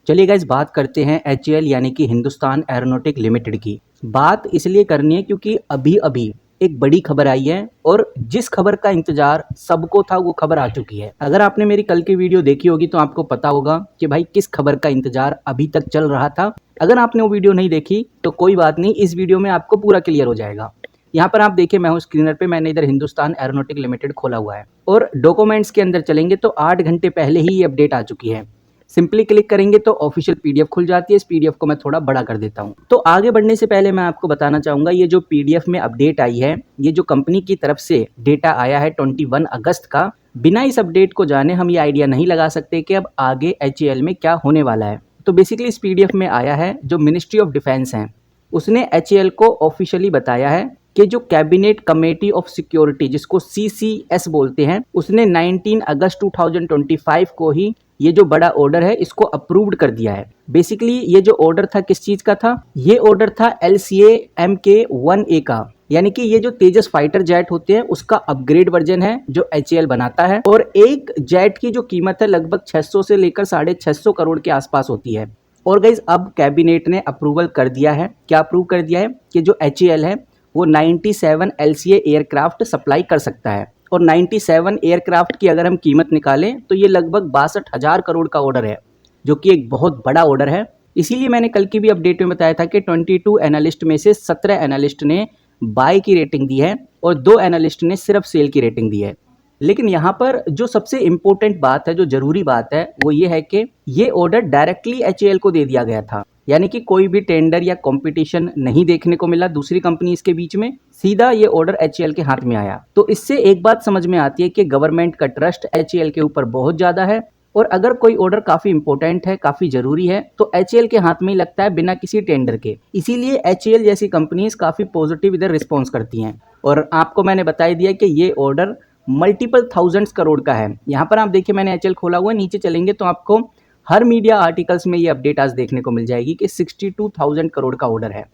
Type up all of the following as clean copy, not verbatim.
चलिए गाइस बात करते हैं एचएएल यानी कि हिंदुस्तान एरोनॉटिक लिमिटेड की। बात इसलिए करनी है क्योंकि अभी अभी एक बड़ी खबर आई है और जिस खबर का इंतजार सबको था वो खबर आ चुकी है। अगर आपने मेरी कल की वीडियो देखी होगी तो आपको पता होगा कि भाई किस खबर का इंतजार अभी तक चल रहा था। अगर आपने वो वीडियो नहीं देखी तो कोई बात नहीं, इस वीडियो में आपको पूरा क्लियर हो जाएगा। यहाँ पर आप देखिए, मैं हूँ स्क्रीनर पे, मैंने इधर हिंदुस्तान एरोनॉटिक लिमिटेड खोला हुआ है और डॉक्यूमेंट्स के अंदर चलेंगे तो 8 घंटे पहले ही ये अपडेट आ चुकी है। सिंपली क्लिक करेंगे तो ऑफिशियल पीडीएफ खुल जाती है। इस पीडीएफ को मैं थोड़ा बड़ा कर देता हूँ। तो आगे बढ़ने से पहले मैं आपको बताना चाहूंगा, ये जो पीडीएफ में अपडेट आई है, ये जो कंपनी की तरफ से डेटा आया है 21 अगस्त का, बिना इस अपडेट को जाने हम ये आइडिया नहीं लगा सकते कि अब आगे एचएएल में क्या होने वाला है। तो बेसिकली इस पीडीएफ में आया है, जो मिनिस्ट्री ऑफ डिफेंस है उसने एचएएल को ऑफिशियली बताया है कि जो कैबिनेट कमेटी ऑफ सिक्योरिटी, जिसको सीसीएस बोलते हैं, उसने 19 अगस्त 2025 को ही ये जो बड़ा ऑर्डर है इसको अप्रूव्ड कर दिया है। बेसिकली ये जो ऑर्डर था किस चीज का था? ये ऑर्डर था LCA MK-1A का, यानी कि ये जो तेजस फाइटर जेट होते हैं उसका अपग्रेड वर्जन है जो एचएएल बनाता है। और एक जेट की जो कीमत है लगभग 600 से लेकर 650 करोड़ के आसपास होती है। और गाइस अब कैबिनेट ने अप्रूवल कर दिया है। क्या अप्रूव कर दिया है? कि जो एचएएल है वो 97 LCA एयरक्राफ्ट सप्लाई कर सकता है। और 97 एयरक्राफ्ट की अगर हम कीमत निकालें तो ये लगभग 62,000 करोड़ का ऑर्डर है, जो कि एक बहुत बड़ा ऑर्डर है। इसीलिए मैंने कल की भी अपडेट में बताया था कि 22 एनालिस्ट में से 17 एनालिस्ट ने बाय की रेटिंग दी है और 2 एनालिस्ट ने सिर्फ सेल की रेटिंग दी है। लेकिन यहाँ पर जो सबसे इम्पोर्टेंट बात है, जो जरूरी बात है, वो ये है कि ये ऑर्डर डायरेक्टली एचएएल को दे दिया गया था, यानी कि कोई भी टेंडर या कंपटीशन नहीं देखने को मिला दूसरी कंपनीज के बीच में, सीधा ये ऑर्डर एचएएल के हाथ में आया। तो इससे एक बात समझ में आती है कि गवर्नमेंट का ट्रस्ट एचएएल के ऊपर बहुत ज्यादा है। और अगर कोई ऑर्डर काफी इंपॉर्टेंट है, काफी जरूरी है, तो एचएएल के हाथ में ही लगता है बिना किसी टेंडर के। इसीलिए एचएएल जैसी कंपनीज काफी पॉजिटिव इधर रिस्पॉन्स करती हैं। और आपको मैंने बता दिया कि ये ऑर्डर मल्टीपल थाउजेंड्स करोड़ का है। यहाँ पर आप देखिए, मैंने एचएएल खोला हुआ है, नीचे चलेंगे तो आपको हर मीडिया आर्टिकल्स में ये अपडेट आज देखने को मिल जाएगी कि 62,000 करोड़ का ऑर्डर है।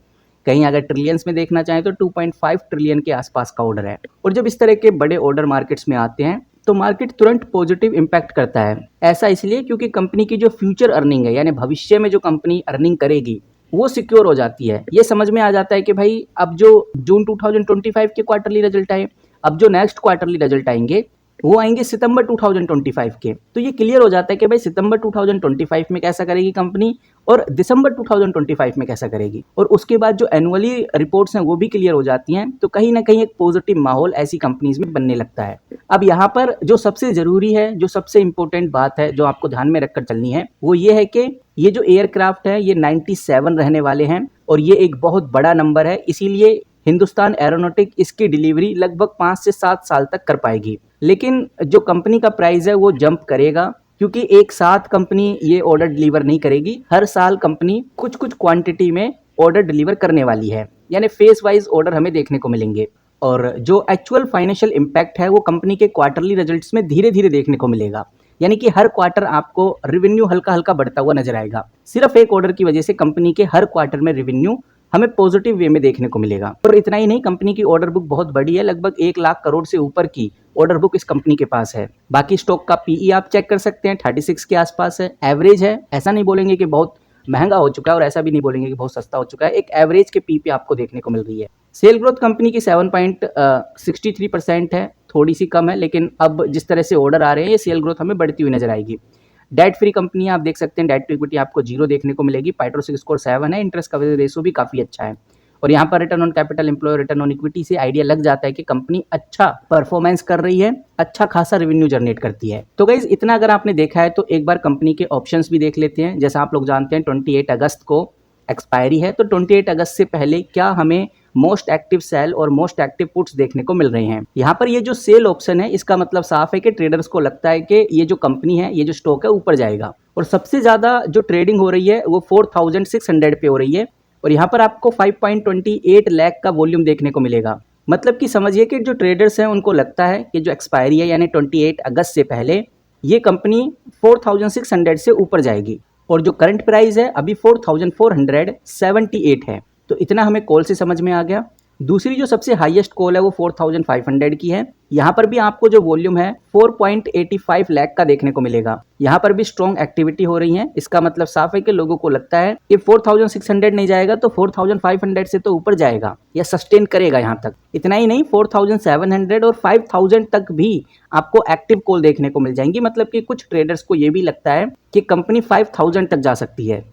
कहीं अगर ट्रिलियंस में देखना चाहें तो 2.5 ट्रिलियन के आसपास का ऑर्डर है। और जब इस तरह के बड़े ऑर्डर मार्केट्स में आते हैं तो मार्केट तुरंत पॉजिटिव इंपैक्ट करता है। ऐसा इसलिए क्योंकि कंपनी की जो फ्यूचर अर्निंग है, यानी भविष्य में जो कंपनी अर्निंग करेगी, वो सिक्योर हो जाती है। ये समझ में आ जाता है कि भाई अब जो जून 2025 के क्वार्टरली रिजल्ट आए, अब जो नेक्स्ट क्वार्टरली रिजल्ट आएंगे वो आएंगे सितंबर 2025 के। तो ये क्लियर हो जाता है कि भाई सितंबर 2025 में कैसा करेगी कंपनी और दिसंबर 2025 में कैसा करेगी। और उसके बाद जो एनुअली रिपोर्ट्स हैं वो भी क्लियर हो जाती हैं। तो कहीं ना कहीं एक पॉजिटिव माहौल ऐसी कंपनीज में बनने लगता है। अब यहाँ पर जो सबसे जरूरी है, जो सबसे इंपॉर्टेंट बात है, जो आपको ध्यान में रखकर चलनी है, वो ये है कि ये जो एयरक्राफ्ट है ये 97 रहने वाले हैं और ये एक बहुत बड़ा नंबर है। इसीलिए हिंदुस्तान एरोनॉटिक इसकी डिलीवरी लगभग 5 से 7 साल तक कर पाएगी। लेकिन जो कंपनी का प्राइस है वो जंप करेगा, क्योंकि एक साथ कंपनी ये ऑर्डर डिलीवर नहीं करेगी। हर साल कंपनी कुछ कुछ क्वांटिटी में ऑर्डर डिलीवर करने वाली है, यानी फेस वाइज ऑर्डर हमें देखने को मिलेंगे। और जो एक्चुअल फाइनेंशियल इम्पैक्ट है वो कंपनी के क्वार्टरली रिजल्ट्स में धीरे धीरे देखने को मिलेगा, यानी कि हर क्वार्टर आपको रेवेन्यू हल्का हल्का बढ़ता हुआ नजर आएगा। सिर्फ एक ऑर्डर की वजह से कंपनी के हर क्वार्टर में रेवेन्यू हमें पॉजिटिव वे में देखने को मिलेगा। और इतना ही नहीं, कंपनी की ऑर्डर बुक बहुत बड़ी है, लगभग 1 लाख करोड़ से ऊपर की ऑर्डर बुक इस कंपनी के पास है। बाकी स्टॉक का पीई आप चेक कर सकते हैं, 36 के आसपास है, एवरेज है। ऐसा नहीं बोलेंगे कि बहुत महंगा हो चुका है और ऐसा भी नहीं बोलेंगे कि बहुत सस्ता हो चुका है, एक एवरेज के पी पे आपको देखने को मिल रही है। सेल ग्रोथ कंपनी की 7.63% है, थोड़ी सी कम है, लेकिन अब जिस तरह से ऑर्डर आ रहे हैं ये सेल ग्रोथ हमें बढ़ती हुई नजर आएगी। डेट फ्री कंपनी आप देख सकते हैं, डेट टू इक्विटी आपको 0 देखने को मिलेगी, पाइट्रोसिक स्कोर 7 है, इंटरेस्ट कवरेज रेशो भी काफी अच्छा है। और यहाँ पर return on capital employ, return on equity से आइडिया लग जाता है कि कंपनी अच्छा परफॉर्मेंस कर रही है, अच्छा खासा रेवेन्यू जनरेट करती है। तो गाइस इतना अगर आपने देखा है तो एक बार कंपनी के ऑप्शंस भी देख लेते हैं। जैसा आप लोग जानते हैं 28 अगस्त को एक्सपायरी है, तो 28 अगस्त से पहले क्या हमें मोस्ट एक्टिव सेल और मोस्ट एक्टिव पुट्स देखने को मिल रहे हैं। यहाँ पर ये जो सेल ऑप्शन है इसका मतलब साफ है कि ट्रेडर्स को लगता है कि ये जो कंपनी है, ये जो स्टॉक है ऊपर जाएगा। और सबसे ज्यादा जो ट्रेडिंग हो रही है वो 4600 पे हो रही है। और यहाँ पर आपको 5.28 लाख का वॉल्यूम देखने को मिलेगा। मतलब कि समझिए कि जो ट्रेडर्स हैं उनको लगता है कि जो एक्सपायरी है यानी 28 अगस्त से पहले ये कंपनी 4600 से ऊपर जाएगी। और जो करंट प्राइस है अभी 4478 है। तो इतना हमें कॉल से समझ में आ गया। दूसरी जो सबसे हाईएस्ट कॉल है वो 4500 की है। यहाँ पर भी आपको जो वॉल्यूम है 4.85 लाख का देखने को मिलेगा। यहाँ पर भी स्ट्रॉन्ग एक्टिविटी हो रही है। इसका मतलब साफ है कि लोगों को लगता है कि 4600 नहीं जाएगा तो 4500 से तो ऊपर जाएगा या सस्टेन करेगा यहाँ तक। इतना ही नहीं, 4700 और 5000 तक भी आपको एक्टिव कॉल देखने को मिल जाएंगी। मतलब कि कुछ ट्रेडर्स को ये भी लगता है कि कंपनी 5000 तक जा सकती है।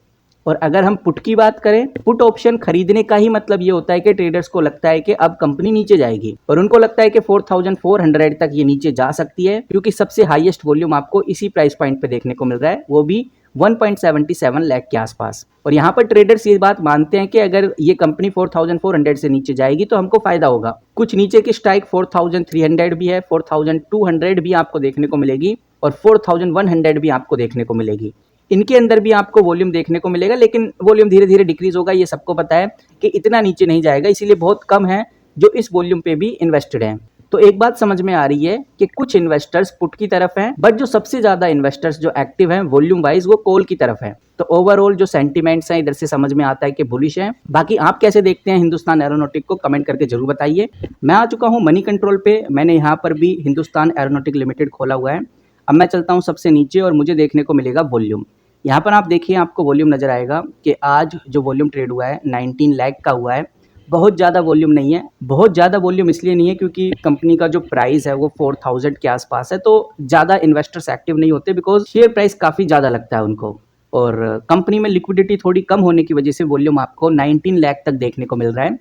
और अगर हम पुट की बात करें, पुट ऑप्शन खरीदने का ही मतलब ये होता है कि ट्रेडर्स को लगता है कि अब कंपनी नीचे जाएगी और उनको लगता है कि 4400 तक ये नीचे जा सकती है, क्योंकि सबसे हाईएस्ट वॉल्यूम आपको इसी प्राइस पॉइंट पे देखने को मिल रहा है, वो भी 1.77 लाख के आसपास। और यहाँ पर ट्रेडर्स ये बात मानते हैं कि अगर ये कंपनी 4400 से नीचे जाएगी तो हमको फायदा होगा। कुछ नीचे की स्ट्राइक 4300 भी है, 4200 भी आपको देखने को मिलेगी और 4100 भी आपको देखने को मिलेगी। इनके अंदर भी आपको वॉल्यूम देखने को मिलेगा, लेकिन वॉल्यूम धीरे धीरे डिक्रीज होगा। ये सबको पता है कि इतना नीचे नहीं जाएगा, इसीलिए बहुत कम है जो इस वॉल्यूम पे भी इन्वेस्टेड हैं। तो एक बात समझ में आ रही है कि कुछ इन्वेस्टर्स पुट की तरफ हैं, बट जो सबसे ज्यादा इन्वेस्टर्स जो एक्टिव हैं वॉल्यूम वाइज वो कॉल की तरफ है। तो ओवरऑल जो सेंटिमेंट्स हैं इधर से समझ में आता है कि बुलिश है। बाकी आप कैसे देखते हैं हिंदुस्तान एरोनॉटिक को, कमेंट करके जरूर बताइए। मैं आ चुका हूँ मनी कंट्रोल पे। मैंने यहाँ पर भी हिंदुस्तान एरोनॉटिक लिमिटेड खोला हुआ है। अब मैं चलता हूँ सबसे नीचे और मुझे देखने को मिलेगा वॉल्यूम। यहाँ पर आप देखिए, आपको वॉल्यूम नज़र आएगा कि आज जो वॉल्यूम ट्रेड हुआ है 19 लाख का हुआ है। बहुत ज़्यादा वॉल्यूम नहीं है। बहुत ज़्यादा वॉल्यूम इसलिए नहीं है क्योंकि कंपनी का जो प्राइस है वो 4000 के आसपास है, तो ज़्यादा इन्वेस्टर्स एक्टिव नहीं होते, बिकॉज शेयर प्राइस काफ़ी ज़्यादा लगता है उनको। और कंपनी में लिक्विडिटी थोड़ी कम होने की वजह से वॉल्यूम आपको 19 लाख तक देखने को मिल रहा है।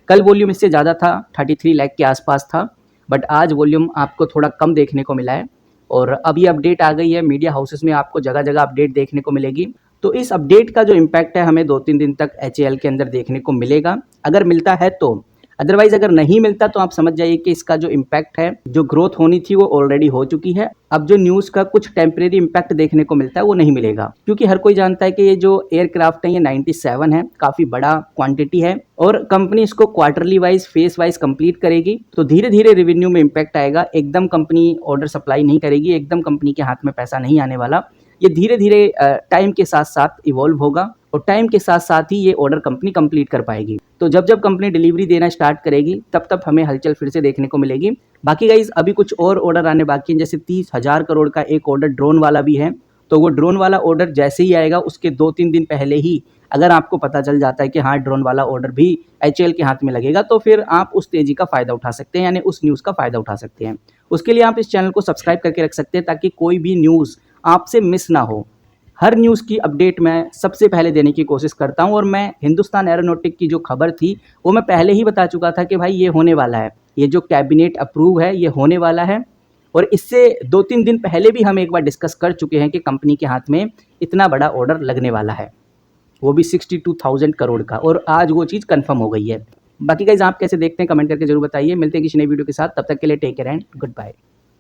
कल वॉल्यूम इससे ज़्यादा था, 33 लाख के आसपास था, बट आज वॉल्यूम आपको थोड़ा कम देखने को मिला है। और अभी अपडेट आ गई है मीडिया हाउसेस में, आपको जगह जगह अपडेट देखने को मिलेगी। तो इस अपडेट का जो इम्पैक्ट है हमें 2-3 दिन तक एचएएल के अंदर देखने को मिलेगा, अगर मिलता है तो। अदरवाइज अगर नहीं मिलता तो आप समझ जाइए कि इसका जो इम्पैक्ट है, जो ग्रोथ होनी थी वो ऑलरेडी हो चुकी है। अब जो न्यूज़ का कुछ टेम्परेरी इम्पैक्ट देखने को मिलता है वो नहीं मिलेगा, क्योंकि हर कोई जानता है कि ये जो एयरक्राफ्ट है ये 97 है, काफ़ी बड़ा क्वांटिटी है और कंपनी इसको quarterly wise face wise complete करेगी। तो धीरे धीरे रेवेन्यू में इम्पैक्ट आएगा। एकदम कंपनी ऑर्डर सप्लाई नहीं करेगी, एकदम कंपनी के हाथ में पैसा नहीं आने वाला। ये धीरे धीरे टाइम के साथ साथ इवॉल्व होगा और टाइम के साथ साथ ही ये ऑर्डर कंपनी कंप्लीट कर पाएगी। तो जब जब कंपनी डिलीवरी देना स्टार्ट करेगी तब तब हमें हलचल फिर से देखने को मिलेगी। बाकी गाइज अभी कुछ और ऑर्डर आने बाकी हैं, जैसे 30,000 करोड़ का एक ऑर्डर ड्रोन वाला भी है। तो वो ड्रोन वाला ऑर्डर जैसे ही आएगा उसके 2-3 दिन पहले ही अगर आपको पता चल जाता है कि हाँ ड्रोन वाला ऑर्डर भी एचएएल के हाथ में लगेगा, तो फिर आप उस तेजी का फ़ायदा उठा सकते हैं, यानी उस न्यूज़ का फ़ायदा उठा सकते हैं। उसके लिए आप इस चैनल को सब्सक्राइब करके रख सकते हैं ताकि कोई भी न्यूज़ आपसे मिस ना हो। हर न्यूज़ की अपडेट मैं सबसे पहले देने की कोशिश करता हूं। और मैं हिंदुस्तान एरोनॉटिक की जो खबर थी वो मैं पहले ही बता चुका था कि भाई ये होने वाला है, ये जो कैबिनेट अप्रूव है ये होने वाला है। और इससे 2-3 दिन पहले भी हम एक बार डिस्कस कर चुके हैं कि कंपनी के हाथ में इतना बड़ा ऑर्डर लगने वाला है, वो भी 62,000 करोड़ का, और आज वो चीज़ कन्फर्म हो गई है। बाकी गाइज आप कैसे देखते हैं कमेंट करके जरूर बताइए। मिलते हैं किसी नई वीडियो के साथ, तब तक के लिए take care and good bye.